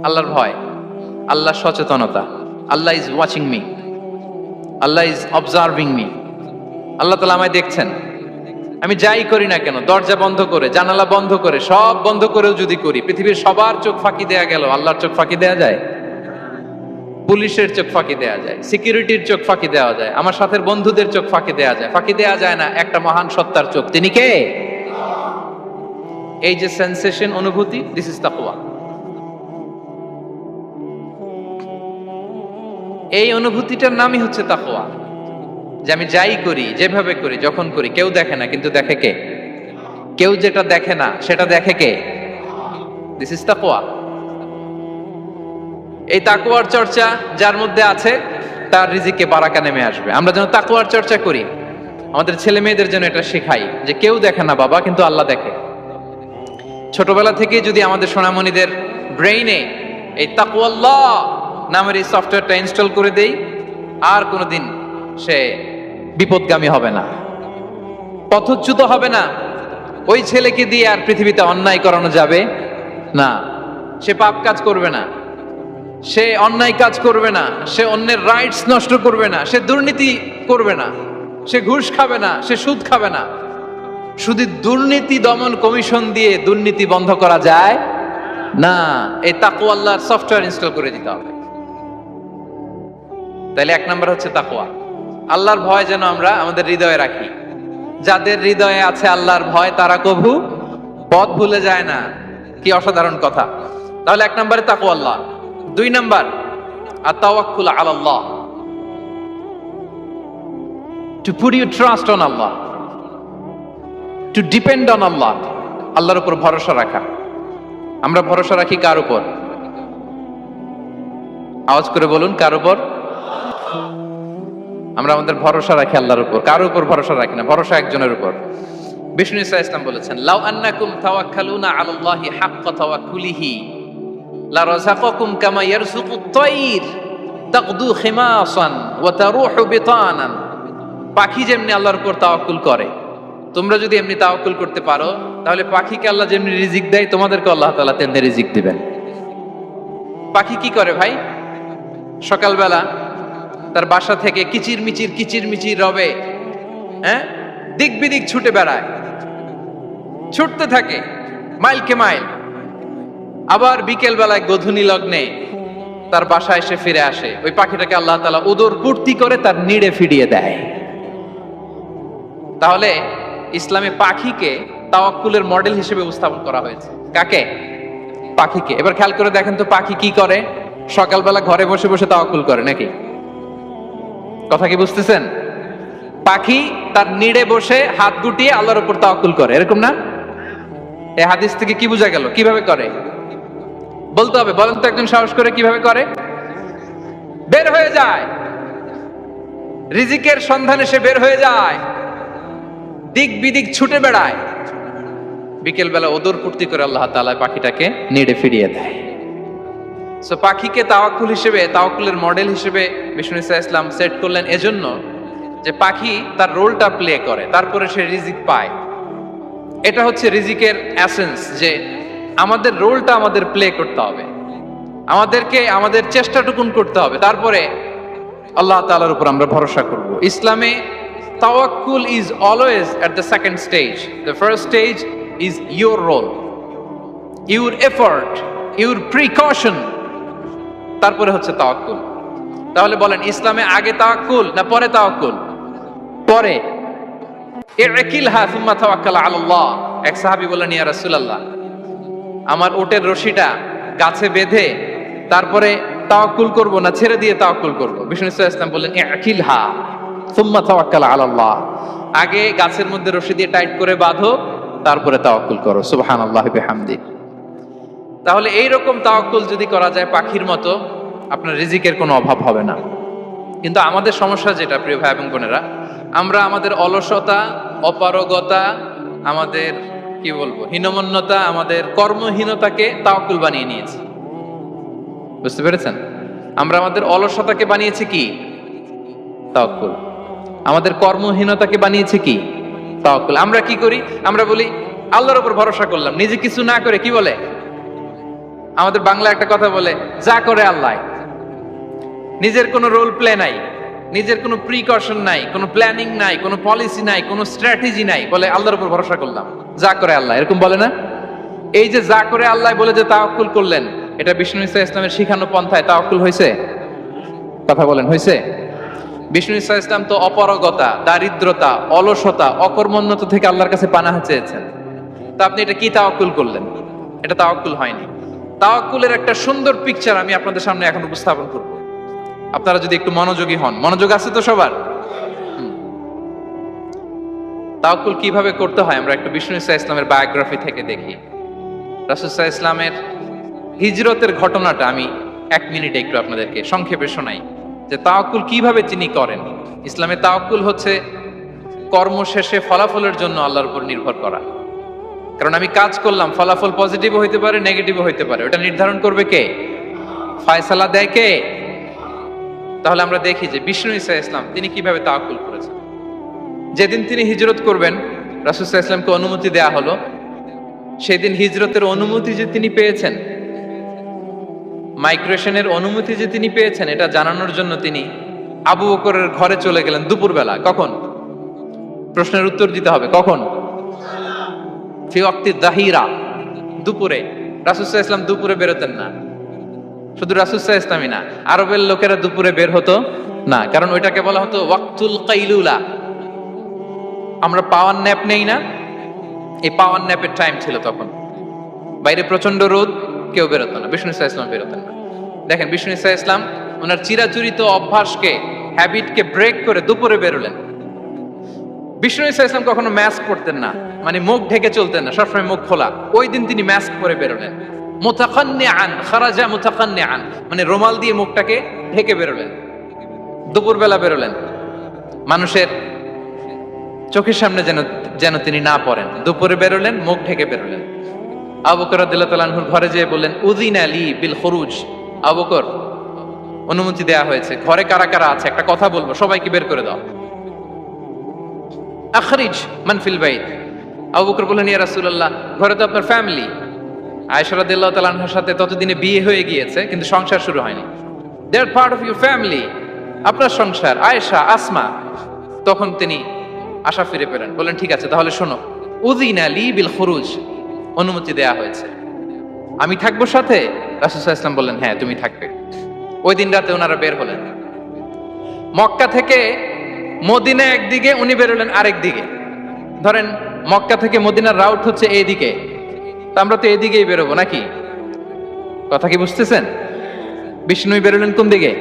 আল্লাহর ভয়, আল্লাহর সচেতনতা। Allah is watching me, Allah is observing me. Allah তাআলা আমায় দেখছেন। আমি যাই করি না কেন, দরজা বন্ধ করে, জানালা বন্ধ করে, সব বন্ধ করেও যদি করি, পৃথিবীর সবার চোখ ফাঁকি দেয়া গেল, আল্লাহর চোখ ফাঁকি দেয়া যায়? পুলিশের চোখ ফাঁকি দেয়া যায়, সিকিউরিটির চোখ ফাঁকি দেওয়া যায়, আমার সাথের বন্ধুদের চোখ ফাঁকি দেয়া যায়। ফাঁকি দেয়া যায় না একটা মহান সত্তার চোখ। তিনি কে? এই যে সেন্সেশন, অনুভূতি, দিস ইজ তাকওয়া। এই অনুভূতিটার নামই হচ্ছে তাকওয়া। যে আমি যাই করি, যেভাবে করি, যখন করি, কেউ দেখে না, কিন্তু দেখে কে? কেউ যেটা দেখে না সেটা দেখে কে? দিস ইজ তাকওয়া। এই তাকওয়ার চর্চা যার মধ্যে আছে, তার রিজিকে বারাকা নেমে আসবে। আমরা যেন তাকওয়ার চর্চা করি, আমাদের ছেলে মেয়েদের জন্য এটা শেখাই যে কেউ দেখে না বাবা, কিন্তু আল্লাহ দেখে। ছোটবেলা থেকে যদি আমাদের সোনামণিদের ব্রেইনে এই তাকওয়াল্লাহ নামের এই সফটওয়্যারটা ইনস্টল করে দেই, আর কোনোদিন সে বিপদগামী হবে না, পথচ্যুত হবে না। ওই ছেলেকে দিয়ে আর পৃথিবীতে অন্যায় করানো যাবে না। সে পাপ কাজ করবে না, সে অন্যায় কাজ করবে না, সে অন্যের রাইটস নষ্ট করবে না, সে দুর্নীতি করবে না, সে ঘুষ খাবে না, সে সুদ খাবে না। শুধু দুর্নীতি দমন কমিশন দিয়ে দুর্নীতি বন্ধ করা যায় না। এই তাকওয়া আল্লাহর সফটওয়্যার ইনস্টল করে দিতে হবে। তাহলে এক নাম্বার হচ্ছে তাকওয়া। আল্লাহর ভয় যেন আমরা আমাদের হৃদয়ে রাখি। যাদের হৃদয়ে আছে আল্লাহর ভয়, তারা কভু পথ ভুলে যায় না। কি অসাধারণ কথা! তাহলে এক নম্বরে তাকওয়া আল্লাহ। দুই নাম্বার আত-তাওয়াক্কুল আলাল্লাহ, to put your trust on Allah, to depend on Allah. আল্লাহর উপর ভরসা রাখা। আমরা ভরসা রাখি কার উপর? আওয়াজ করে বলুন, কার উপর? আমরা আমাদের ভরসা রাখি আল্লাহর উপর, কার উপর ভরসা রাখি না। ভরসা একজনের উপর। বিষ্ণু ইসা ইসলাম বলেছেন, লাউ আন্নাকুম তাওয়াক্কালুনা আলাল্লাহি হাক্কা তাওয়াক্কুলিহি লা রাযাকাকুম কামা ইয়ারযুকুত তায়র তাকদু খিমাসান ওয়া তারুহু বিতানান। পাখি যেমনি আল্লাহর উপর তাওয়াক্কুল করে, তোমরা যদি এমনি তাওয়াক্কুল করতে পারো, তাহলে পাখিকে আল্লাহ যেমনি রিজিক দেয়, তোমাদেরকে আল্লাহ তাআলা তেমনি রিজিক দিবেন। পাখি কি করে ভাই? সকালবেলা তার বাসা থেকে কিচির মিচির রবে, দিক বিদিক ছুটে বেড়ায়, ছুটতে থাকে মাইলকে মাইল। আবার বিকেল বেলায় গোধূলি লগ্নে তার বাসায় এসে ফিরে আসে। ওই পাখিটাকে আল্লাহ তাআলা উদর পূর্তি করে তার নিড়ে ফিরিয়ে দেয়। তাহলে ইসলামে পাখিকে তাওয়াক্কুলের মডেল হিসেবে উপস্থাপন করা হয়েছে। কাকে? পাখিকে। এবার খেয়াল করে দেখেন তো, পাখি কি করে? সকালবেলা ঘরে বসে বসে তাওয়াক্কুল করে নাকি? কথা কি বুঝতেছেন? পাখি তার নিড়ে বসে হাত গুটিয়ে আল্লাহর উপর তাওয়াক্কুল করে, এরকম না? এই হাদিস থেকে কি বোঝা গেল? কিভাবে করে বলতে হবে, বলেন তো একজন সাহস করে। কিভাবে করে? বের হয়ে যায়, রিজিকের সন্ধানে সে বের হয়ে যায়, দিক বিদিক ছুটে বেড়ায়। বিকেল বেলা ওদর পূর্তি করে আল্লাহ তাআলা পাখিটাকে নিড়ে ফিরিয়ে দেয়। সো পাখিকে তাওয়াক্কুল হিসেবে, তাওয়াক্কুলের মডেল হিসেবে বিষ্ণু ইসা ইসলাম সেট করলেন এজন্য যে পাখি তার রোলটা প্লে করে, তারপরে সে রিজিক পায়। এটা হচ্ছে রিজিকের এসেন্স, যে আমাদের রোলটা আমাদের প্লে করতে হবে, আমাদেরকে আমাদের চেষ্টাটুকুন করতে হবে, তারপরে আল্লাহ তাআলার উপর আমরা ভরসা করব। ইসলামে তাওয়াক্কুল is always at the second stage. The first stage is your role, your effort, your precaution, তারপরে হচ্ছে তাওয়াক্কুল। তাহলে বলেন, ইসলামে আগে তাওয়াক্কুল না পরে তাওয়াক্কুল? পরে। ইকিলহা সুম্মা তাওয়াক্কাল আলাল্লাহ। এক সাহাবী বললেন, ইয়া রাসূলুল্লাহ, আমার ওটের রশিটা গাছে বেঁধে তারপরে তাওয়াক্কুল করব না ছেড়ে দিয়ে তাওয়াক্কুল করব? বিষ্ণু সাল্লাল্লাহু আলাইহি ওয়াসাল্লাম বললেন, ইকিলহা সুম্মা তাওয়াক্কাল আলাল্লাহ। আগে গাছের মধ্যে রশি দিয়ে টাইট করে বাঁধো, তারপরে তাওয়াক্কুল করো। সুবহানাল্লাহি বিহামদিহি। তাহলে এইরকম তাওয়াক্কুল যদি করা যায় পাখির মতো, আপনার রিজিকের কোনো অভাব হবে না। কিন্তু আমাদের সমস্যা যেটা, প্রিয় ভাই এবং বোনেরা, আমরা আমাদের অলসতা, অপারগতা, আমাদের কি বলবো, হীনমন্যতা, আমাদের কর্মহীনতাকে তাওয়াক্কুল বানিয়ে নিয়েছি। বুঝতে পেরেছেন? আমরা আমাদের অলসতাকে বানিয়েছি কি? তাওয়াক্কুল। আমাদের কর্মহীনতাকে বানিয়েছি কি? তাওয়াক্কুল। আমরা কি করি? আমরা বলি আল্লাহর উপর ভরসা করলাম, নিজে কিছু না করে কি বলে? আমাদের বাংলা একটা কথা বলে, যা করে আল্লাহ। নিজের কোনো রোল প্লে নাই, নিজের কোনো প্রিকশন নাই, কোনো প্ল্যানিং নাই, কোনো পলিসি নাই, কোনো স্ট্র্যাটেজি নাই, বলে আল্লাহর উপর ভরসা করলাম, যা করে আল্লাহ, এরকম বলে না? এই যে যা করে আল্লাহ বলে যে তাওয়াক্কুল করলেন, এটা বিষ্ণু ঈসা ইসলামের শিখানো পন্থায় তাওয়াক্কুল হয়েছে? কথা বলেন, হয়েছে? বিষ্ণু ঈসা ইসলাম তো অপারগতা, দারিদ্রতা, অলসতা, অকর্মণ্যতা থেকে আল্লাহর কাছে পানাহ চেয়েছেন। তা আপনি এটা কি তাওয়াক্কুল করলেন? এটা তাওয়াক্কুল হয়নি। তাওয়াক্কুলের একটা সুন্দর পিকচার আমি আপনাদের সামনে এখন উপস্থাপন করব, আপনারা যদি একটু মনোযোগী হন। মনোযোগ আছে তো সবার? তাওয়াক্কুল কিভাবে করতে হয় আমরা একটু বিষ্ণু ঈসা ইসলামের বায়োগ্রাফি থেকে দেখি। রাসূল সাল্লাল্লাহু আলাইহি ওয়াসাল্লামের হিজরতের ঘটনাটা আমি 1 মিনিটে একটু আপনাদেরকে সংক্ষেপে শোনাই, যে তাওয়াক্কুল কিভাবে তিনি করেন। ইসলামে তাওয়াক্কুল হচ্ছে কর্ম শেষে ফলাফলের জন্য আল্লাহর উপর নির্ভর করা। কারণ আমি কাজ করলাম, ফলাফল পজিটিভও হইতে পারে, নেগেটিভও হইতে পারে, ওটা নির্ধারণ করবে কে? ফয়সালা দেয় কে? তাহলে আমরা দেখি যে বিষ্ণু ঈসা ইসলাম তিনি কিভাবে তাওয়াক্কুল করেছেন। যেদিন তিনি হিজরত করবেন, রাসূল সাল্লাল্লাহু আলাইহি ওয়াসাল্লামকে অনুমতি দেয়া হলো, সেদিন হিজরতের অনুমতি যে তিনি পেয়েছেন, মাইগ্রেশনের অনুমতি যে তিনি পেয়েছেন, এটা জানানোর জন্য তিনি আবু বকরের ঘরে চলে গেলেন দুপুরবেলা। কখন? প্রশ্নের উত্তর দিতে হবে, কখন? ফি ওয়াক্তি যাহিরা, দুপুরে। রাসূল সাল্লাল্লাহু আলাইহি ওয়াসাল্লাম দুপুরে বেরোতেন না। শুধু রাসূল সাল্লাল্লাহু আলাইহি ওয়াসাল্লামই না, আরবের লোকেরা দুপুরে বের হতো না, কারণ ওইটাকে বলা হতো ওয়াক্তুল কাইলুলা। আমরা পাওয়ার ন্যাপ নেই না, এই পাওয়ার ন্যাপের টাইম ছিল তখন। বাইরে প্রচন্ড রোদ, কেউ বেরোতো না, বিষ্ণু ঈসা ইসলাম বেরোতেন না। দেখেন বিষ্ণু ঈসা ইসলাম ওনার চিরাচরিত অভ্যাসকে, হ্যাবিটকে ব্রেক করে দুপুরে বেরোলেন। বিষ্ণু ঈসা ইসলাম কখনো মাস্ক পরতেন না, মানে মুখ ঢেকে চলতেন না, সবসময় মুখ খোলা। ওই দিন তিনি মাস্ক পরে বেরোলেন। মুতাকান্নিআন, খারাজা মুতাকান্নিআন, মানে রুমাল দিয়ে মুখটাকে ঢেকে বেরোলেন। দুপুরবেলা বেরোলেন, মানুষের চোখের সামনে যেন তিনি না পড়েন। দুপুরে বেরোলেন, মুখ ঢেকে বেরোলেন। আবু বকর রাদিয়াল্লাহু তাআলা আনহুর ঘরে যেয়ে বললেন, উযিনা লি বিল খুরুজ। আবু বকর, অনুমতি দেয়া হয়েছে, ঘরে কারা কারা আছে একটা কথা বলবো, সবাইকে বের করে দাও। আখরিজ মান ফিল বাইত। আবু বকর বললেন, ইয়া রাসূলুল্লাহ, ঘরে তো আপনার ফ্যামিলি। আয়েশা রাদিয়াল্লাহু তাআলা আনহার সাথে ততদিনে বিয়ে হয়ে গিয়েছে, কিন্তু সংসার শুরু হয়নি। দে আর পার্ট অফ ইউর ফ্যামিলি, আপনার সংসার, আয়েশা, আসমা। তখন তিনি আশা ফিরে পেলেন, বললেন ঠিক আছে তাহলে শোনো, উযিনা লি বিল খুরুজ, অনুমতি দেয়া হয়েছে, আমি থাকবো সাথে? রাসূল সাল্লাল্লাহু আলাইহি ওয়াসাল্লাম বললেন, হ্যাঁ তুমি থাকবে। ওই দিন রাতে ওনারা বের হলেন। মক্কা থেকে মদিনা একদিকে, উনি বেরোলেন আরেক দিকে। ধরেন মক্কা থেকে মদিনার রাউট হচ্ছে এইদিকে, তা আমরা তো এইদিকেই বেরোবো নাকি? কথা কি বুঝতেছেন? বিষ্ণু বেরোলেন কোন দিকে?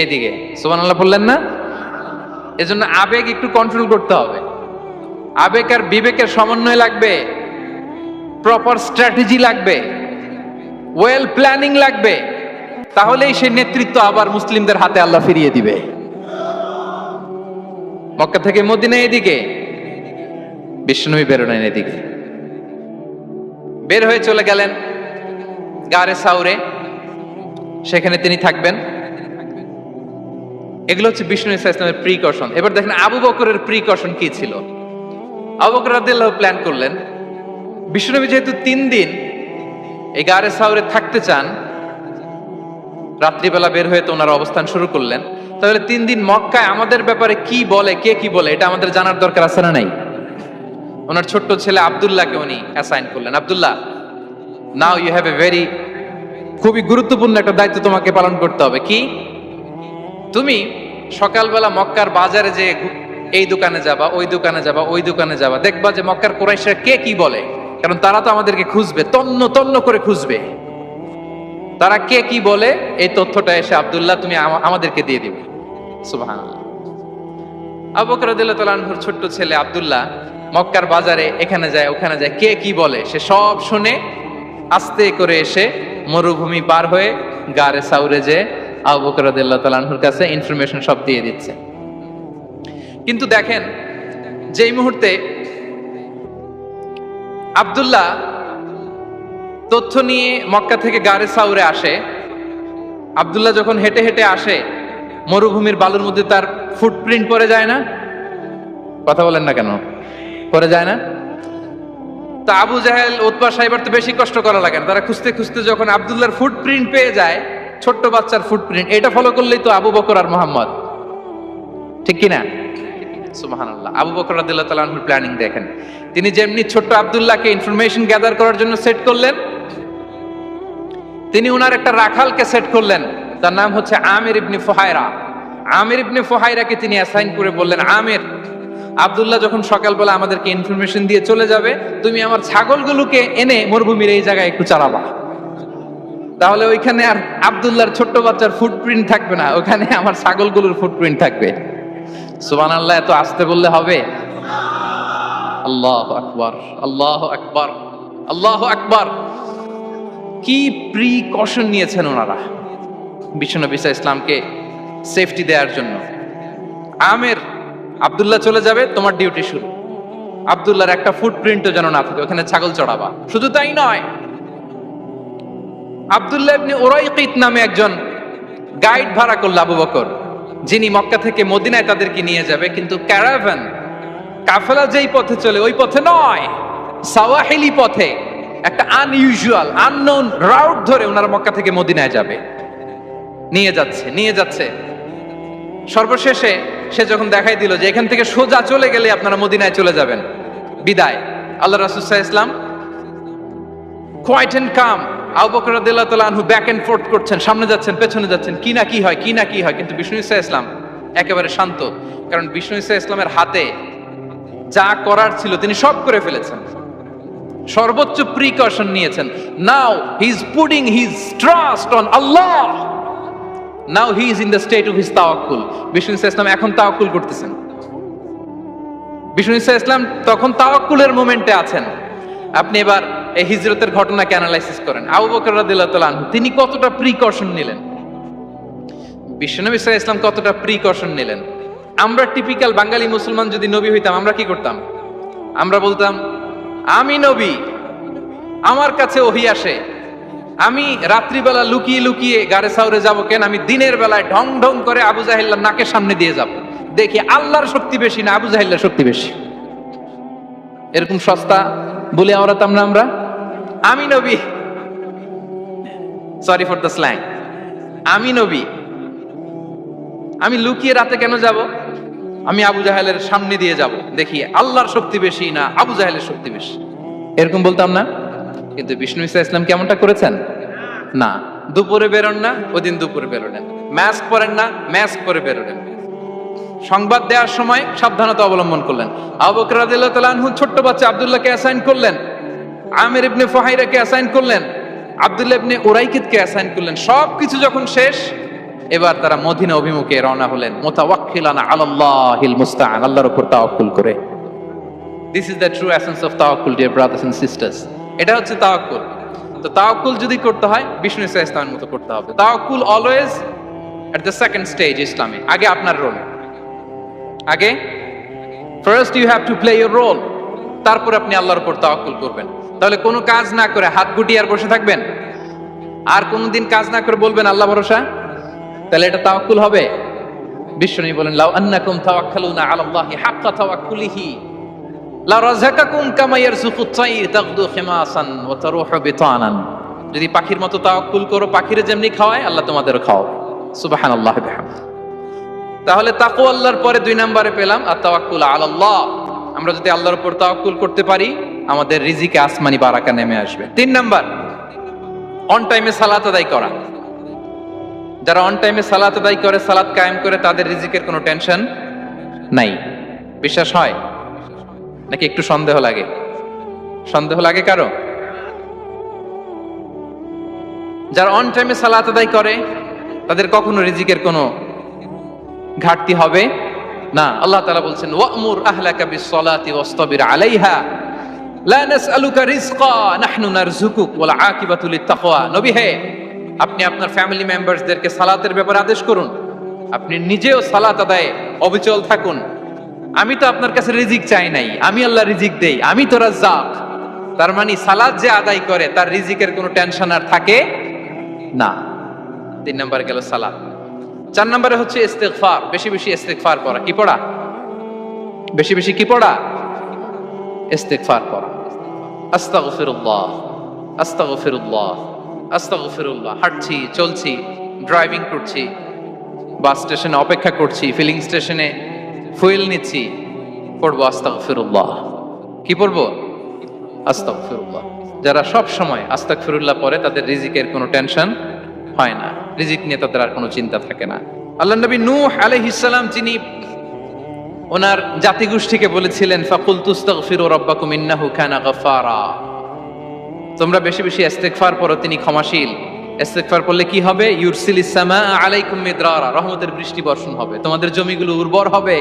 এইদিকে। সুবহানাল্লাহ বললেন না? এজন্য আবেগ একটু কন্ট্রোল করতে হবে। আবেগ আর বিবেকের সমন্বয় লাগবে, প্রপার স্ট্র্যাটেজি লাগবে, ওয়েল প্ল্যানিং লাগবে, তাহলেই সেই নেতৃত্ব আবার মুসলিমদের হাতে আল্লাহ ফিরিয়ে দিবে। মক্কা থেকে মদিনা এদিকে, বিষ্ণুই বেরোলেন এদিকে। বের হয়ে চলে গেলেন গারে সাউরে, সেখানে তিনি থাকবেন। এগুলো হচ্ছে বিষ্ণু ঈসা ইসলামের প্রিকশন। এবার দেখেন আবু বকরের প্রিকশন কি ছিল। আবু বকর রাদিয়াল্লাহু প্ল্যান করলেন, বিষ্ণুনবী যেহেতু 3 দিন এই গারে সাউরে থাকতে চান, রাত্রিবেলা বের হয়ে তো ওনার অবস্থান শুরু করলেন, তাহলে 3 দিন মক্কায় আমাদের ব্যাপারে কি বলে, কে কি বলে, এটা আমাদের জানার দরকার আছে না নাই? ওনার ছোট্ট ছেলে আব্দুল্লাহকে উনি অ্যাসাইন করলেন। Abdullah, now you have a very, খুবই গুরুত্বপূর্ণ একটা দায়িত্ব তোমাকে পালন করতে হবে। কি? তুমি সকালবেলা মক্কার বাজারে যে এই দোকানে যাবা, ওই দোকানে যাবা, ওই দোকানে যাবা, দেখবা যে মক্কার কুরাইশরা কে কি বলে, কারণ তারা তো আমাদেরকে খুঁজবে, তন্ন তন্ন করে খুঁজবে। তারা কে কি বলে এই তথ্যটা এসে আব্দুল্লাহ তুমি আমাদেরকে দিয়ে দিবে। সুবহানাল্লাহ। আবু বকর রাদিয়াল্লাহু তাআলা আনহুর ছোট্ট ছেলে আব্দুল্লাহ মক্কার বাজারে এখানে যায় ওখানে যায়, কে কি বলে সে সব শুনে আস্তে করে এসে মরুভূমি পার হয়ে গারে সাউরে যে আবু বকর রাদিয়াল্লাহু তাআলা আনহুর কাছে ইনফরমেশন সব দিয়ে দিচ্ছে। কিন্তু দেখেন যেই মুহূর্তে আব্দুল্লাহ তথ্য নিয়ে মক্কা থেকে গারে সাউরে আসে, আব্দুল্লাহ যখন হেঁটে হেঁটে আসে, মরুভূমির বালুর মধ্যে তার ফুটপ্রিন্ট পড়ে যায় না? কথা বলেন না কেন? পড়ে যায় না? তো আবু জাহেল উতবা সাহেবের তো বেশি কষ্ট করা লাগে না, তারা খুঁজতে খুঁজতে যখন আব্দুল্লাহর ফুটপ্রিন্ট পেয়ে যায়, ছোট্ট বাচ্চার ফুটপ্রিন্ট, এটা ফলো করলেই তো আবু বকর আর মোহাম্মদ, ঠিক কিনা? সুবহানাল্লাহ। আবু বকর রাদিয়াল্লাহু তাআলা আনহুর প্ল্যানিং দেখেন, তিনি যেমনি ছোট্ট আব্দুল্লাহকে ইনফরমেশন গ্যাদার করার জন্য সেট করলেন, তিনি ওনার একটা রাখালকে সেট করলেন, তার নাম হচ্ছে আমির ইবনে ফুহায়রা। আমির ইবনে ফুহায়রাকে তিনি অ্যাসাইন করে বললেন, আমির, আব্দুল্লাহ যখন সকালবেলা আমাদেরকে ইনফরমেশন দিয়ে চলে যাবে, তুমি আমার ছাগলগুলোকে এনে মরুভূমির এই জায়গায় একটু চালাবা, তাহলে ওইখানে আর আব্দুল্লাহর ছোট্ট বাচ্চার ফুটপ্রিন্ট থাকবে না, ওখানে আমার ছাগলগুলোর ফুটপ্রিন্ট থাকবে। সুবহানাল্লাহ। এত আস্তে বললে হবে? আল্লাহু আকবার, আল্লাহু আকবার, আল্লাহু আকবার। কি প্রিকশন নিয়েছেন ওনারা বিশ্বনবী সাল্লাল্লাহু আলাইহি ইসলামকে সেফটি দেওয়ার জন্য। আমির, আব্দুল্লাহ চলে যাবে, তোমার ডিউটি শুরু, আব্দুল্লাহর একটা ফুটপ্রিন্টও যেন না থাকে, ওখানে ছাগল চড়াবা। শুধু তাই নয়, আব্দুল্লাহ ইবনে উরাইকিত নামে একজন গাইড ভাড়া করল আবু বকর, যিনি মক্কা থেকে মদিনায় তাদেরকে নিয়ে যাবে, কিন্তু ক্যারাভান, কাফেলা যেই পথে চলে ওই পথে নয়, সাওয়াহিলি পথে, একটা আনইউজুয়াল আননোন রাউট ধরে ওনারা মক্কা থেকে মদিনায় যাবে। নিয়ে যাচ্ছে সর্বশেষে সে যখন দেখাই দিল যে এখান থেকে সোজা চলে গেলে আপনারা মদিনায় চলে যাবেন, বিদায়। আল্লাহ রাসূল সাল্লাল্লাহু আলাইহি ওয়াসাল্লাম কোয়াইট এন্ড কাম, আবু বকর রাদিয়াল্লাহু তাআলা আনহু ব্যাক এন্ড ফোর্থ করছেন, সামনে যাচ্ছেন পেছনে যাচ্ছেন, কি না কি হয়, কিন্তু বিষ্ণু সাল্লাল্লাহু আলাইহি ওয়াসাল্লাম একেবারে শান্ত, কারণ বিষ্ণু সাল্লাল্লাহু আলাইহি ওয়াসাল্লামের হাতে যা করার ছিল তিনি সব করে ফেলেছেন, সর্বোচ্চ প্রিকশন নিয়েছেন। Now he is putting his trust on Allah, now he is in the state of his তাওয়াক্কুল। বিষ্ণু সাল্লাল্লাহু আলাইহি ওয়াসাল্লাম এখন তাওয়াক্কুল করতেছেন, বিষ্ণু সাল্লাল্লাহু আলাইহি ওয়াসাল্লাম তখন তাওয়াক্কুলের মোমেন্টে আছেন। আপনি এবার এই হিজরতের ঘটনাকে অ্যানালাইসিস করেন, আবু বকর রাদিয়াল্লাহু তাআলা আনহু তিনি কতটা প্রিকশন নিলেন, বিশ্বনবী সাল্লাল্লাহু আলাইহি ওয়াসাল্লাম কতটা প্রিকশন নিলেন। আমরা টিপিক্যাল বাঙালি মুসলমান যদি নবী হইতাম, আমরা কি করতাম? আমরা বলতাম, আমি নবী, আমার কাছে ওহী আসে, আমি রাত্রিবেলা লুকিয়ে লুকিয়ে গারে সাউরে যাব কেন, আমি দিনের বেলায় ঢং ঢং করে আবু জাহেল্লার নাকের সামনে দিয়ে যাব, দেখি আল্লাহর শক্তি বেশি না আবু জাহেল্লার শক্তি বেশি। এরকম সস্তা বলে আওড়াতাম না আমরা? আমি নবী, সরি ফর দ্য স্ল্যাং, আমি নবী, আমি লুকিয়ে রাতে কেন যাব, আমি আবু জাহেলের সামনে দিয়ে যাব, দেখি আল্লাহর শক্তি বেশি না আবু জাহেলের শক্তি বেশি, এরকম বলতাম না? কিন্তু বিষ্ণু ইসা ইসলাম কেমনটা করেছেন? না, দুপুরে বেরোন না, ওদিন দুপুরে বেরোলেন, মাস্ক পরেন না, মাস্ক পরে বেরোলেন, সংবাদ দেওয়ার সময় সাবধানতা অবলম্বন করলেন। আবু বকর রাদিয়াল্লাহু তাআলা আনহু ছোট্ট বাচ্চা আব্দুল্লাহকে অ্যাসাইন করলেন, আমির ইবনে ফুহাইরাকে অ্যাসাইন করলেন, আব্দুল্লাহ ইবনে উরাইকিতকে অ্যাসাইন করলেন। সবকিছু যখন শেষ, এবার তারা মদিনা অভিমুখে রওনা হলেন, মুতাওয়াক্কিলানা আলাল্লাহিল মুস্তাআন, আল্লাহর উপর তাওয়াক্কুল করে। This is the true essence of তাওয়াক্কুল, ডিয়ার ব্রাদার্স এন্ড সিস্টার্স। এটা হচ্ছে তাওয়াক্কুল। তো তাওয়াক্কুল যদি করতে হয় বিষ্ণু ইসা ইসলামের মতো করতে হবে। তাওয়াক্কুল always at the second stage ইসলামে। আগে আপনার রোল, আগে first you have to play your role, তারপর আপনি আল্লাহর উপর তাওয়াক্কুল করবেন। তাহলে কোনো কাজ না করে হাত গুটিয়ে আর বসে থাকবেন, আর কোনোদিন কাজ না করে বলবেন আল্লাহ ভরসা, তাহলে এটা তাওয়াক্কুল হবে? বিশ্বনবী বলেন, লাউ আন্নাকুম তাওয়াক্কালুনা আলাল্লাহি হাক্কা তাওয়াক্কুলিহি লা রাযাকাকুম কামা ইয়ারযুকুত তাইর তাগদু খিমাসান ওয়া তারুহু বিতানান। যদি পাখির মতো তাওয়াক্কুল করো, পাখিরে যেমনি খাওয়ায় আল্লাহ তোমাদেরও খাওয়াবে। সুবহানাল্লাহি বিহামদিহি। তাহলে তাকওয়া আল্লাহর পরে 2 নম্বরে পেলাম আত-তাওয়াক্কুল আলাল্লাহ। আমরা যদি আল্লাহর উপর তাওয়াক্কুল করতে পারি, আমাদের রিজিকে আসমানি বারাকা নেমে আসবে। 3 নাম্বার, অন টাইমে সালাত আদায় করা। যারা অন টাইমে সালাত আদায় করে, সালাত কায়েম করে, তাদের রিজিকের কোনো টেনশন নাই। বিশ্বাস হয় নাকি একটু সন্দেহ লাগে? সন্দেহ লাগে কারো? যারা অন টাইমে সালাত আদায় করে, তাদের কখনো রিজিকের কোনো ঘাটতি হবে না। আল্লাহ তাআলা বলছেন, ওয়া'মুর আহলাকা বিস-সালাতি ওয়াসতাবির আলাইহা লা নাসআলুকা রিজকা নাহনু নারযুকুক ওয়াল আকিবাতু লিত-তাকওয়া। নবী হে, আপনি আপনার ফ্যামিলি মেম্বারসদেরকে সালাতের ব্যাপারে আদেশ করুন, আপনি নিজেও সালাত আদায়ে অবিচল থাকুন। আমি তো আপনার কাছে রিজিক চাই নাই, আমি আল্লাহ রিজিক দেই, আমি তো রাজ্জাক। তার মানে সালাত যে আদায় করে তার রিজিকের কোনো টেনশন আর থাকে না। 3 নম্বরে গেল সালাত। 4 নম্বরে হচ্ছে ইস্তিগফার, বেশি বেশি ইস্তিগফার পড়া। কি পড়া? বেশি বেশি কি পড়া? ইস্তিগফার পড়া। আস্তাগফিরুল্লাহ, আস্তাগফিরুল্লাহ, আস্তাগফিরুল্লাহ। হাঁটছি, চলছি, ড্রাইভিং করছি, বাস স্টেশনে অপেক্ষা করছি, ফিলিং স্টেশনে ফুয়েল নিচ্ছি, পড়বো আস্তাগফিরুল্লাহ। কি পড়বো? আস্তাগফিরুল্লাহ। যারা সব সময় আস্তাগফিরুল্লাহ পড়ে তাদের রিজিকের কোনো টেনশন হয় না, রিজিক নিয়ে তাদের আর কোনো চিন্তা থাকে না। আল্লাহ নবী নূহ আলাইহিস সালাম যিনি ওনার জাতিগোষ্ঠীকে বলেছিলেন ফাকুলতু আস্তাগফিরু রাব্বাকুম ইন্নাহু কানা গাফফারা, তোমরা বেশি বেশি ইস্তেগফার পড়ো, তিনি ক্ষমাশীল। ইস্তেগফার পড়লে কি হবে? ইউরসিলিস সামা আলাইকুম মিদরারা, রহমতের বৃষ্টি বর্ষণ হবে, তোমাদের জমিগুলো উর্বর হবে।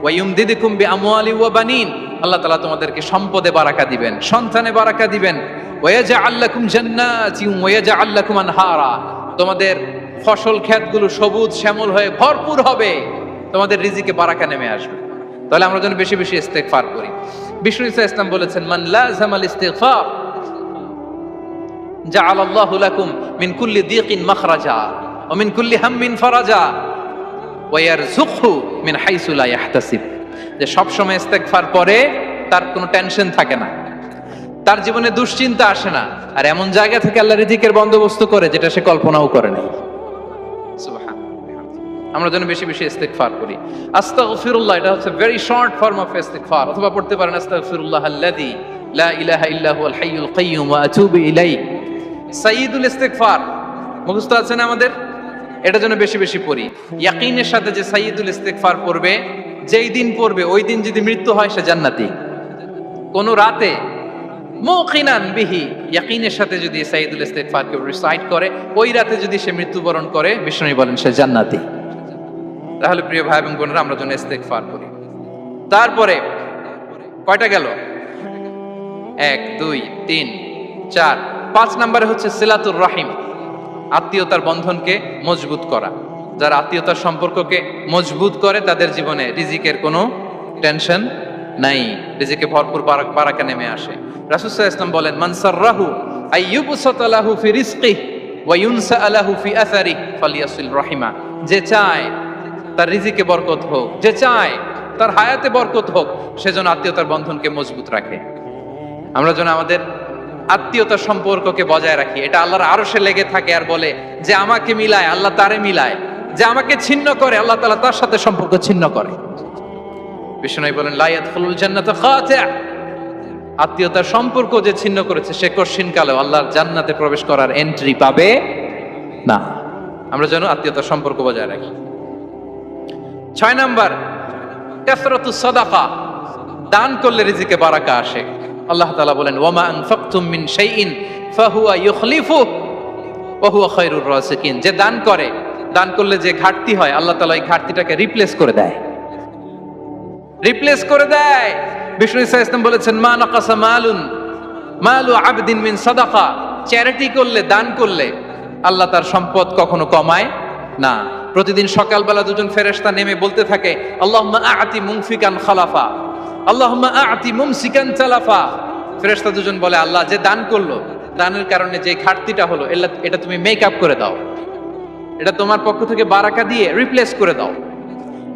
ওয়া ইউমদিদুকুম বিআমওয়ালি ওয়া বানিন, আল্লাহ তাআলা তোমাদেরকে সম্পদে বারাকা দিবেন, সন্তানে বারাকা দিবেন। ওয়া ইয়াজআল লাকুম জান্নাতিন ওয়া ইয়াজআল লাকুম আনহারা, তোমাদের ফসল ক্ষেতগুলো সবুজ শ্যামল হয়ে ভরপুর হবে, তোমাদের রিজিকে বারাকা নেমে আসবে। তাহলে আমরা যেন বেশি বেশি ইস্তেগফার করি। বিষ্ণু ইসা ইসলাম বলেছেন মান লাযামাল ইস্তিগফার জাআলাল্লাহু লাকুম মিন কুল্লি দিকিন মাখরাজা ওয়া মিন কুল্লি হাম্মিন ফারাজা ওয়া ইয়ারযুকহু মিন হাইসু লা ইয়াহতাসিব, যে সব সময় ইস্তেগফার পরে তার কোনো টেনশন থাকে না, তার জীবনে দুশ্চিন্তা আসে না, আর এমন জায়গা থেকে আল্লাহ রিজিকের বন্দোবস্ত করে যেটা সে কল্পনাও করে নাই। সুবহানাল্লাহ। আমরা যেন বেশি বেশি ইস্তেগফার করি। আস্তাগফিরুল্লাহ এটা হচ্ছে ভেরি শর্ট ফর্ম অফ ইস্তেগফার। অথবা পড়তে পারেন আস্তাগফিরুল্লাহ আল্লাযী লা ইলাহা ইল্লা হুয়াল হাইয়ুল কাইয়্যুম ওয়া আতুবু ইলাইহি। সাইয়্যিদুল ইস্তেগফার মুখস্থ আছে না আমাদের? এটা যেন বেশি বেশি পড়ি। ইয়াকিনের সাথে যে সাইয়্যিদুল ইস্তেগফার পড়বে, যেই দিন পড়বে ওই দিন যদি মৃত্যু হয় সে জান্নাতি। কোন রাতে মুকিনান বিহি, ইয়াকিনের সাথে যদি সাইয়্যিদুল ইস্তেগফারকে রিসাইট করে, ওই রাতে যদি সে মৃত্যুবরণ করে, বিষ্ণু বলেন সে জান্নাতি। তাহলে প্রিয় ভাই এবং বোনেরা, আমরা যেন ইস্তেগফার করি। তারপরে কয়টা গেল? 1 2 3 4 5 নম্বরে হচ্ছে সিলাতুর রহিম, আত্মীয়তার বন্ধনকে মজবুত করা। যারা আত্মীয়তার সম্পর্ককে মজবুত করে তাদের জীবনে রিজিকের কোনো টেনশন নাই, রিজিকে ভরপুর বারাকা নেমে আসে। রাসূল সাল্লাল্লাহু আলাইহি ওয়াসাল্লাম বলেন মান সাররাহু আইয়ুবসাতা লাহু ফি রিজকিহি ওয়া ইউনসা লাহু ফি আসারিহি ফালিয়াসিল রাহিমা, যে চায় তার রিজিকে বরকত হোক, যে চায় তার হায়াতে বরকত হোক, সেজন্য আত্মীয়তার বন্ধনকে মজবুত রাখে। আমরা যেন আমাদের আত্মীয়তার সম্পর্ককে বজায় রাখি। এটা আল্লাহর আরশে লেগে থাকে আর বলে যে আমাকে মিলায় আল্লাহ তারে মিলায়, যে আমাকে ছিন্ন করে আল্লাহ তাআলা তার সাথে সম্পর্ক ছিন্ন করে। বিষ্ণু বলেন লা ইয়াদখুলুল জান্নাতা খাতি', আত্মীয়তার সম্পর্ক যে ছিন্ন করেছে সে কঠিন কালেও আল্লাহর জান্নাতে প্রবেশ করার এন্ট্রি পাবে না। আমরা যেন আত্মীয়তার সম্পর্ক বজায় রাখি। 6 নাম্বার কাসরাতুস সাদাকা, দান করলে রিজিকে বারাকা আসে। আল্লাহ তাআলা বলেন ওয়ামা আনফাকতুম মিন শাইইন ফাহুয়া ইউখলিফুহু ওয়া হুয়া খায়রুর রাযিকিন, যে দান করে, দান করলে যে ঘাটতি হয় আল্লাহ তাআলা এই ঘাটতিটাকে রিপ্লেস করে দেয়, রিপ্লেস করে দেয়। বিষ্ণু ইসা ইসলাম বলেছেন মা নাকাসা মালু আবদিন মিন সাদাকা, চ্যারিটি করলে, দান করলে আল্লাহ তার সম্পদ কখনো কমায় না। প্রতিদিন সকালবেলা দুজন ফেরেশতা নেমে বলতে থাকে আল্লাহুম্মা আ'তি মুনফিকান খালাফা, আল্লাহুম্মা আ'তি মুমসিকান তালাফা। ফেরেশতা দুজন বলে আল্লাহ যে দান করলো, দানের কারণে যে ঘাটতিটা হলো এটা তুমি মেক আপ করে দাও, এটা তোমার পক্ষ থেকে বারাকা দিয়ে রিপ্লেস করে দাও।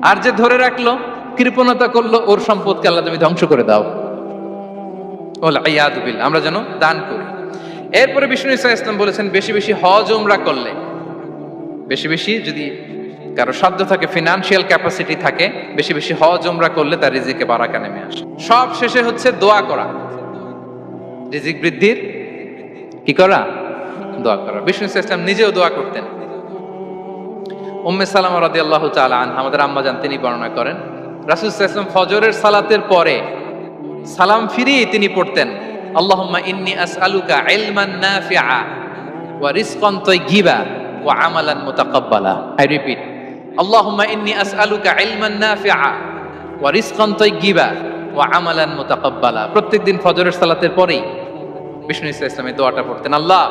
আর যে ধরে রাখলো, কৃপণতা করলো, ওর সম্পদকে আল্লাহ তুমি ধ্বংস করে দাও। ওয়াল আয়াদু বিল্লাহ। আমরা যেন দান করি। এরপরে বিষ্ণু ইসা ইসলাম বলেছেন বেশি বেশি হজ উমরা করলে, বেশি বেশি যদি কারো সাধ্য থাকে, ফিনান্সিয়াল ক্যাপাসিটি থাকে, বেশি বেশি হজ উমরা করলে তার রিজিকে বারাকা নেমে আসে। সব শেষে হচ্ছে দোয়া করা, রিজিক বৃদ্ধির কি করা? দোয়া করা। বিষ্ণু ইসলাম নিজেও দোয়া করতেন। উম্মে সালামা রাদিয়াল্লাহু তাআলা আনহা, আমাদের আম্মা জান, তিনি বর্ণনা করেন রাসূল সাল্লাল্লাহু আলাইহি ওয়াসাল্লাম ফজরের সালাতের পরে সালাম ফিরিয়ে তিনি পড়তেন আল্লাহুম্মা ইন্নী আসআলুকা ইলমান নাফিআ ওয়া রিজকান তাইয়্যিবা ওয়া আমালান মুতাকাব্বালা। আই রিপিট, আল্লাহুম্মা ইন্নী আসআলুকা ইলমান নাফিআ ওয়া রিজকান তাইয়্যিবা ওয়া আমালান মুতাকাব্বালা। প্রত্যেকদিন ফজরের সালাতের পরেই বিষ্ণু ইসলাম এই দোয়াটা পড়তেন। আল্লাহ,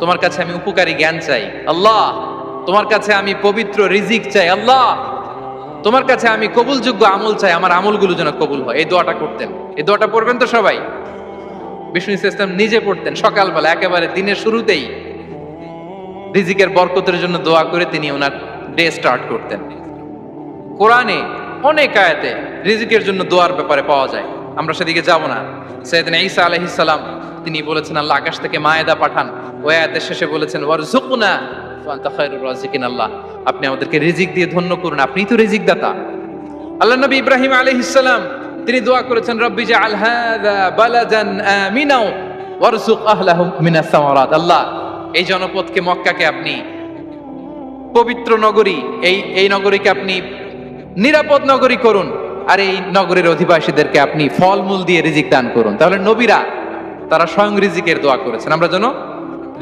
তোমার কাছে আমি উপকারী জ্ঞান চাই, আল্লাহ তোমার কাছে আমি পবিত্র রিজিক চাই, আল্লাহ তোমার কাছে আমি কবুলযোগ্য আমল চাই, আমার আমলগুলো যেন কবুল হয়। এই দোয়াটা করতেন। এই দোয়াটা পড়বেন তো সবাই। বিষ্ণু ইসলাম নিজে পড়তেন সকালবেলা, একেবারে দিনের শুরুতেই রিজিকের বরকতের জন্য দোয়া করে তিনি ওনার ডে স্টার্ট করতেন। কোরআনে অনেক আয়াতে রিজিকের জন্য দোয়ার ব্যাপারে পাওয়া যায়। আমরা সেদিকে যাব না। সাইয়েদনা ঈসা আলাইহিস সালাম তিনি বলেছেন আল্লাহ আকাশ থেকে মায়েদা পাঠান। ওই আয়াতের শেষে বলেছেন ওয়ারযুকনা ওয়া আনতা খায়রুর রাযিকিন, আল্লাহ আপনি আমাদেরকে রিজিক দিয়ে ধন্য করুন, আপনিই তো রিজিক দাতা। আল্লাহ নবী ইব্রাহিম আলাইহিস সালাম তিনি দোয়া করেছেন রব্বি জাআল হাযা বালাদান আমিনা ওয়ারযুক আহলাহু মিনাস সামারাত, আল্লাহ এই জনপদকে মক্কাকে আপনি পবিত্র নগরী, এই নগরীকে আপনি নিরাপদ নগরী করুন, আর এই নগরীর অধিবাসীদেরকে আপনি ফলমূল দিয়ে রিজিক দান করুন। তাহলে নবীরা তারা স্বয়ং রিজিকের দোয়া করেছেন। আমরা যেন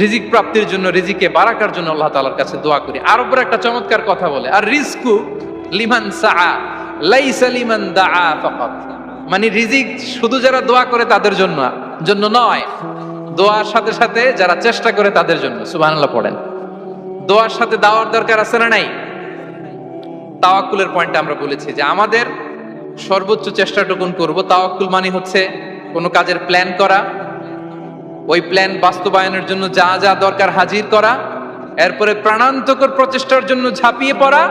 রিজিক প্রাপ্তির জন্য, রিজিকে বারাকার জন্য আল্লাহ তাআলার কাছে দোয়া করি। আরবরা একটা চমৎকার কথা বলে, আর রিজকু লিমান সাআ লাইসা লিমান দাআ ফাকাত, মানে রিজিক শুধু যারা দোয়া করে তাদের জন্য নয়, দোয়ার সাথে সাথে যারা চেষ্টা করে তাদের জন্য। সুবহানাল্লাহ পড়েন। দোয়ার সাথে দাওয়ার দরকার আছে না নাই? তাওয়াক্কুলের পয়েন্টটা আমরা বলেছি যে আমাদের সর্বোচ্চ চেষ্টাটুকুন করব। তাওয়াক্কুল মানে হচ্ছে কোনো কাজের প্ল্যান করা, ওই প্ল্যান বাস্তবায়নের জন্য যা যা দরকার হাজির করা, এরপরে প্রাণান্তকর প্রচেষ্টার জন্য ঝাঁপিয়ে পড়া,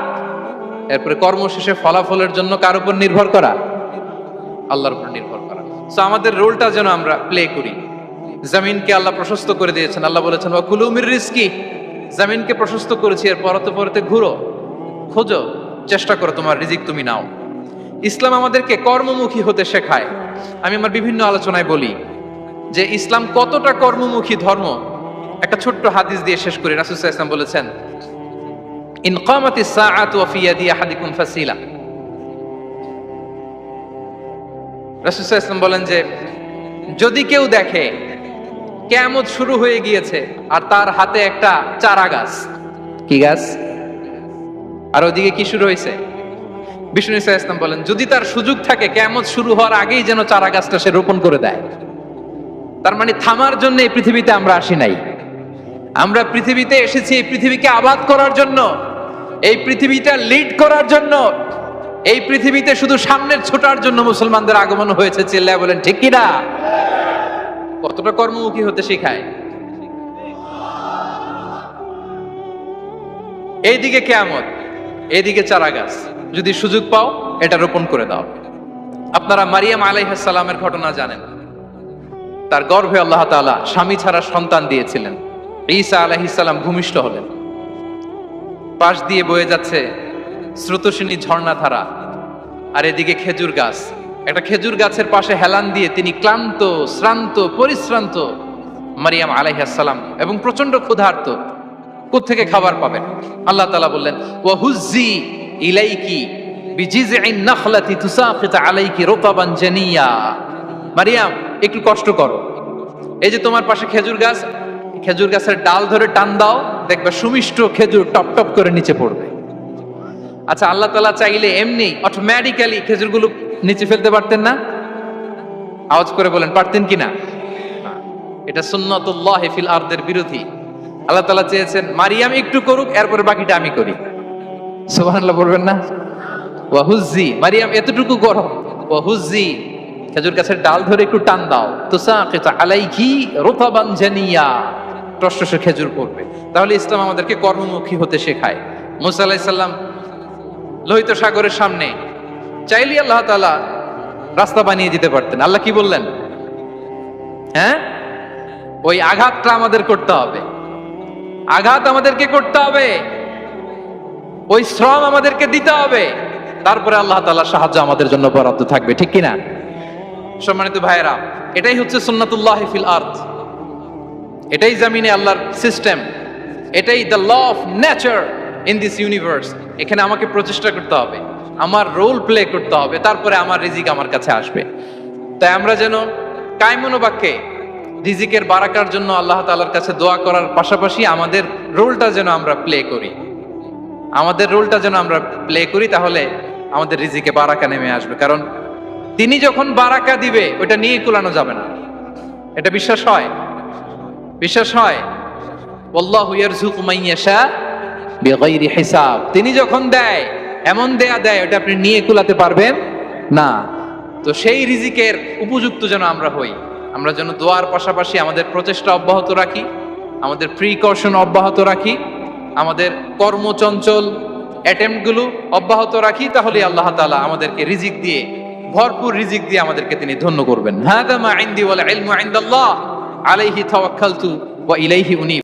এরপরে কর্মশেষে ফলাফলের জন্য কার উপর নির্ভর করা? আল্লাহর উপর নির্ভর করা। সো আমাদের রোলটা যেন আমরা প্লে করি। জমিনকে আল্লাহ প্রশস্ত করে দিয়েছেন, আল্লাহ বলেছেন ওয়া কুলু মির রিজকি, জমিনকে প্রশস্ত করেছি, এর পরতে পরতে ঘুরো, খোঁজো, চেষ্টা করো তোমার রিজিক তুমি নাও। ইসলাম আমাদেরকে কর্মমুখী হতে শেখায়। আমি আমার বিভিন্ন আলোচনায় বলি যে ইসলাম কতটা কর্মমুখী ধর্ম। একটা ছোট্ট হাদিস দিয়ে শেষ করি। রাসূল সাল্লাল্লাহু আলাইহি ওয়াসাল্লাম বলেছেন ইন কামাতিস সাআতু ওয়া ফি ইয়াদি আহাদিকুম ফাসিলা। রাসূল সাল্লাল্লাহু আলাইহি ওয়াসাল্লাম বলেন যে যদি কেউ দেখে কিয়ামত শুরু হয়ে গিয়েছে আর তার হাতে একটা চারা গাছ, কি গাছ? আর ওদিকে কি শুরু হয়েছে? বিষ্ণু সাল্লাল্লাহু আলাইহি ওয়াসাল্লাম বলেন যদি তার সুযোগ থাকে কিয়ামত শুরু হওয়ার আগেই যেন চারা গাছটা সে রোপণ করে দেয়। তার মানে থামার জন্য এই পৃথিবীতে আমরা আসি নাই। আমরা পৃথিবীতে এসেছি এই পৃথিবীকে আবাদ করার জন্য, এই পৃথিবীটা লিড করার জন্য, এই পৃথিবীতে শুধু সামনের ছোটার জন্য মুসলমানদের আগমন হয়েছে। চিল্লায় বলেন ঠিক কিনা? কতটা কর্মমুখী হতে শেখায়। এইদিকে কিয়ামত, এইদিকে চারা গাছ, যদি সুযোগ পাও এটা রোপণ করে দাও। আপনারা মারিয়াম আলাইহিস সালামের ঘটনা জানেন। তার গর্ভে আল্লাহ তাআলা স্বামী ছাড়া সন্তান দিয়েছিলেন। ঈসা আলাইহিস সালাম ভূমিষ্ঠ হলেন। পাশ দিয়ে বয়ে যাচ্ছে স্রোতস্বিনী ঝর্ণাধারা, আর এদিকে খেজুর গাছ। একটা খেজুর গাছের পাশে হেলান দিয়ে তিনি ক্লান্ত, শ্রান্ত, পরিশ্রান্ত মারিয়াম আলাইহিস সালাম এবং প্রচন্ড ক্ষুধার্ত। কোত্থেকে খাবার পাবেন? আল্লাহ তাআলা বললেন ওয়া হুজ্জি ইলাইকি বিজিযইন নাখলাতি তুসাকিত আলাইকি রুতাবান জানিয়া। মারিয়াম একটু কষ্ট করো, এই যে তোমার পাশে খেজুর গাছ, খেজুর গাছের ডাল ধরে টান দাও, দেখবে সুমিষ্ট খেজুর টপ টপ করে নিচে পড়বে। আচ্ছা, আল্লাহ তাআলা চাইলে এমনি অটোমেটিক্যালি খেজুরগুলো নিচে ফেলতে পারতেন না? আওয়াজ করে বলেন পারতেন কিনা? এটা সুন্নাতুল্লাহ ফিল আরদের বিরোধী। আল্লাহ তাআলা চেয়েছেন মারিয়াম একটু করুক, এরপরে বাকিটা আমি করি। সুবহানাল্লাহ বলবেন না? ওয়া হুজ্জি, মারিয়াম এতটুকু করো, ওয়া হুজ্জি খেজুর গাছের ডাল ধরে একটু টান দাও, তুসাকিত আলাইকি রুতাবান জানিয়া, টসটসে খেজুর পড়বে। তাহলে ইসলাম আমাদেরকে কর্মমুখী হতে শেখায়। মুসা আলাইহিস সালাম লোহিত সাগরের সামনে চাইলে আল্লাহ তাআলা রাস্তা বানিয়ে দিতে পারতেন। আল্লাহ কি বললেন? হ্যাঁ, ওই আঘাতটা আমাদের করতে হবে, আঘাত আমাদেরকে করতে হবে, ওই শ্রম আমাদেরকে দিতে হবে, তারপরে আল্লাহ তাআলার সাহায্য আমাদের জন্য বরাদ্দ থাকবে। ঠিক কিনা? সম্মানিত ভাইয়েরা, এটাই হচ্ছে সুন্নাতুল্লাহ ফিল আরদ। এটাই জমিনে আল্লাহর সিস্টেম, এটাই the law of nature in this universe. এখানে আমাকে প্রচেষ্টা করতে হবে, আমার রোল প্লে করতে হবে, তারপরে আমার রিজিক আমার কাছে আসবে। তাই আমরা যেন কায়মনোবাক্যে রিজিকের বারাকার জন্য আল্লাহ তাআলার কাছে দোয়া করার পাশাপাশি আমাদের রোলটা যেন আমরা প্লে করি, আমাদের রোলটা যেন আমরা প্লে করি, তাহলে আমাদের রিজিকে বারাকা নেমে আসবে। কারণ তিনি যখন বারাকা দিবে ওটা নিয়ে কুলানো যাবে না। এটা বিশ্বাস হয়? বিশ্বাস হয়? আল্লাহু ইয়ারযুকু মান ইয়াশা বিগাইরি হিসাব। তিনি যখন দেয় এমন দেয় ওটা আপনি নিয়ে কুলাতে পারবেন না। তো সেই রিজিকের উপযুক্ত যেন আমরা হই। আমরা যেন দোয়ার পাশাপাশি আমাদের প্রচেষ্টা অব্যাহত রাখি, আমাদের প্রিকশন অব্যাহত রাখি, আমাদের কর্মচঞ্চল অ্যাটেম্পটগুলো অব্যাহত রাখি, তাহলে আল্লাহ তাআলা আমাদেরকে রিজিক দিয়ে ভরপুর রিজিক দিয়ে আমাদেরকে তিনি ধন্য করবেন। হাদা মা ইনদি ওয়াল ইলমু ইনদাল্লাহ আলাইহি তাওয়াক্কালতু ওয়া ইলাইহি উনীব।